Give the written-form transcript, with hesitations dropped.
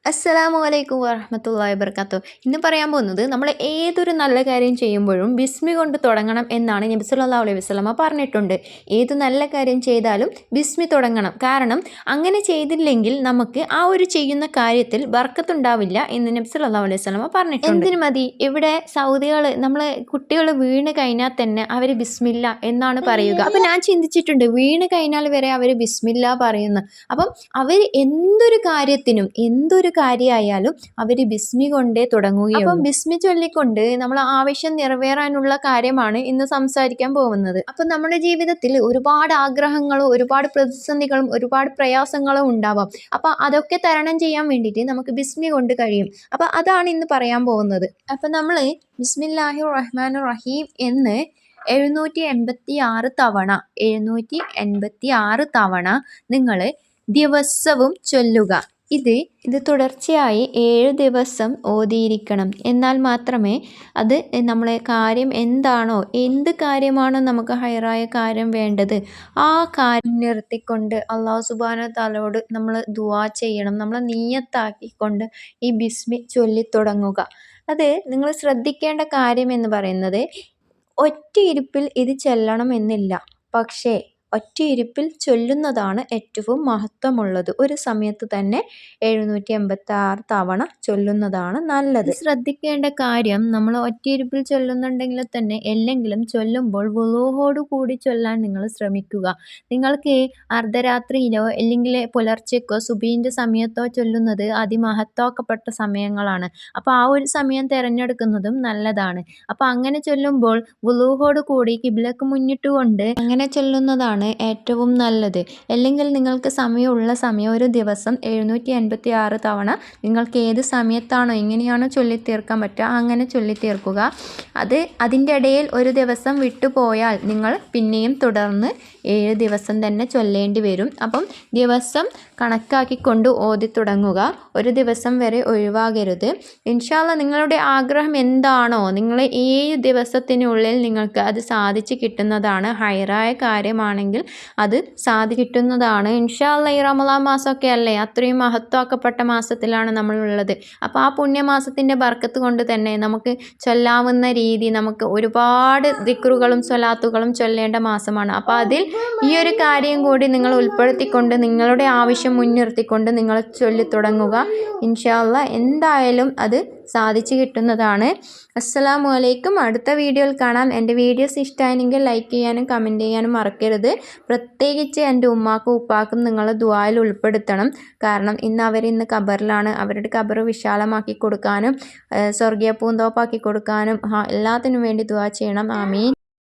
അസ്സലാമു അലൈക്കും വറഹ്മത്തുള്ളാഹി വബറകാതുഹു. ഇന്ന് പറയാൻ പോകുന്നത് നമ്മൾ ഏതൊരു നല്ല കാര്യം ചെയ്യുമ്പോഴും ബിസ്മി കൊണ്ട് തുടങ്ങണം എന്നാണ് നബി സല്ലല്ലാഹു അലൈഹി വസല്ലമ പറഞ്ഞിട്ടുണ്ട്. ഏത് നല്ല കാര്യം ചെയ്താലും ബിസ്മി തുടങ്ങണം. കാരണം അങ്ങനെ ചെയ്തില്ലെങ്കിൽ നമുക്ക് ആ ഒരു ചെയ്യുന്ന കാര്യത്തിൽ ബർക്കത്തുണ്ടാവില്ല എന്ന് നബി സല്ലല്ലാഹു അലൈഹി വസല്ലമ പറഞ്ഞിട്ടുണ്ട്. എന്തിനു മതി ഇവിടെ സൗദികൾ നമ്മൾ കുട്ടികൾ വീണ് കഴിഞ്ഞാൽ തന്നെ അവർ ബിസ്മില്ല എന്നാണ് പറയുക. അപ്പം ഞാൻ ചിന്തിച്ചിട്ടുണ്ട് വീണ് കഴിഞ്ഞാൽ വരെ അവർ ബിസ്മില്ല പറയുന്നു. അപ്പം അവർ എന്തൊരു കാര്യമായാലും അവർ ബിസ്മി കൊണ്ടേ തുടങ്ങുകയുള്ളൂ. അപ്പം ബിസ്മി ചൊല്ലിക്കൊണ്ട് നമ്മൾ ആവശ്യം നിറവേറാനുള്ള കാര്യമാണ് ഇന്ന് സംസാരിക്കാൻ പോകുന്നത്. അപ്പം നമ്മുടെ ജീവിതത്തിൽ ഒരുപാട് ആഗ്രഹങ്ങളും ഒരുപാട് പ്രതിസന്ധികളും ഒരുപാട് പ്രയാസങ്ങളും ഉണ്ടാവാം. അപ്പം അതൊക്കെ തരണം ചെയ്യാൻ വേണ്ടിയിട്ട് നമുക്ക് ബിസ്മി കൊണ്ട് കഴിയും. അപ്പം അതാണ് ഇന്ന് പറയാൻ പോകുന്നത്. അപ്പം നമ്മൾ ബിസ്മില്ലാഹിർ റഹ്മാനിർ റഹീം എന്ന് 786 തവണ നിങ്ങൾ ദിവസവും ചൊല്ലുക. ഇത് തുടർച്ചയായി 7 ദിവസം ഓതിയിരിക്കണം. എന്നാൽ മാത്രമേ അത് നമ്മളെ കാര്യം എന്ത് കാര്യമാണോ നമുക്ക് ഹൈറായ കാര്യം വേണ്ടത് ആ കാര്യം നിർത്തിക്കൊണ്ട് അള്ളാഹു സുബ്ഹാനഹു വ തആലയോട് നമ്മൾ ദുആ ചെയ്യണം. നമ്മൾ നിയ്യത്താക്കിക്കൊണ്ട് ഈ ബിസ്മി ചൊല്ലിത്തുടങ്ങുക. അത് നിങ്ങൾ ശ്രദ്ധിക്കേണ്ട കാര്യം എന്ന് പറയുന്നത് ഒറ്റയിരുപ്പിൽ ഇത് ചൊല്ലണമെന്നില്ല. പക്ഷേ ഒറ്റയിരുപ്പിൽ ചൊല്ലുന്നതാണ് ഏറ്റവും മഹത്വമുള്ളത്. ഒരു സമയത്ത് തന്നെ 786 തവണ ചൊല്ലുന്നതാണ് നല്ലത്. ശ്രദ്ധിക്കേണ്ട കാര്യം നമ്മൾ ഒറ്റയിരുപ്പിൽ ചൊല്ലുന്നുണ്ടെങ്കിൽ തന്നെ എല്ലെങ്കിലും ചൊല്ലുമ്പോൾ വുളൂഹോടു കൂടി ചൊല്ലാൻ നിങ്ങൾ ശ്രമിക്കുക. നിങ്ങൾക്ക് അർദ്ധരാത്രിയിലോ അല്ലെങ്കിൽ പുലർച്ചയ്ക്കോ സുബീൻ്റെ സമയത്തോ ചൊല്ലുന്നത് അതിമഹത്വാക്കപ്പെട്ട സമയങ്ങളാണ്. അപ്പോൾ ആ ഒരു സമയം തിരഞ്ഞെടുക്കുന്നതും നല്ലതാണ്. അപ്പോൾ അങ്ങനെ ചൊല്ലുമ്പോൾ വുളൂഹോടു കൂടി കിബ്ലക്ക് മുന്നിട്ടുകൊണ്ട് അങ്ങനെ ചൊല്ലുന്നതാണ് ഏറ്റവും നല്ലത്. അല്ലെങ്കിൽ നിങ്ങൾക്ക് സമയമുള്ള സമയം ഒരു ദിവസം 786 തവണ നിങ്ങൾക്ക് ഏത് സമയത്താണോ എങ്ങനെയാണോ ചൊല്ലിത്തീർക്കാൻ പറ്റുക അങ്ങനെ ചൊല്ലിത്തീർക്കുക. അതിൻ്റെ ഇടയിൽ ഒരു ദിവസം വിട്ടുപോയാൽ നിങ്ങൾ പിന്നെയും തുടർന്ന് 7 ദിവസം തന്നെ ചൊല്ലേണ്ടി വരും. അപ്പം ദിവസം കണക്കാക്കിക്കൊണ്ട് ഓതി തുടങ്ങുക. ഒരു ദിവസം വരെ ഒഴിവാകരുത്. ഇൻഷാ അല്ലാഹ് നിങ്ങളുടെ ആഗ്രഹം എന്താണോ നിങ്ങൾ 7 ദിവസത്തിനുള്ളിൽ നിങ്ങൾക്ക് അത് സാധിച്ചു കിട്ടുന്നതാണ്. ഹൈറായ കാര്യമാണെങ്കിൽ അത് കിട്ടുന്നതാണ്. ഇൻഷാ അല്ലാഹ് ഈ റമളാൻ മാസമൊക്കെ അല്ലേ, അത്രയും മഹത്വാക്കപ്പെട്ട മാസത്തിലാണ് നമ്മളുള്ളത്. അപ്പോൾ ആ പുണ്യമാസത്തിൻ്റെ ബർക്കത്ത് കൊണ്ട് തന്നെ നമുക്ക് ചൊല്ലാവുന്ന രീതി നമുക്ക് ഒരുപാട് ദിക്റുകളും സ്വലാത്തുകളും ചൊല്ലേണ്ട മാസമാണ്. അപ്പോൾ അതിൽ ഈ ഒരു കാര്യം കൂടി നിങ്ങൾ ഉൾപ്പെടുത്തിക്കൊണ്ട് നിങ്ങളുടെ ആവശ്യം മുൻനിർത്തിക്കൊണ്ട് നിങ്ങൾ ചൊല്ലിത്തുടങ്ങുക. ഇൻഷാ അല്ലാഹ് എന്തായാലും അത് സാധിച്ചു കിട്ടുന്നതാണ്. അസ്സലാമു അലൈക്കും. അടുത്ത വീഡിയോയിൽ കാണാം. എൻ്റെ വീഡിയോസ് ഇഷ്ടമായെങ്കിൽ ലൈക്ക് ചെയ്യാനും കമൻറ്റ് ചെയ്യാനും മറക്കരുത്. പ്രത്യേകിച്ച് എൻ്റെ ഉമ്മാക്കും ഉപ്പാക്കും നിങ്ങൾ ദുആയിൽ ഉൾപ്പെടുത്തണം. കാരണം ഇന്ന് ഖബറിലാണ്. അവരുടെ ഖബർ വിശാലമാക്കി കൊടുക്കാനും സ്വർഗീയ പൂന്തോപ്പാക്കി കൊടുക്കാനും എല്ലാത്തിനും വേണ്ടി ദുആ ചെയ്യണം. ആമീൻ.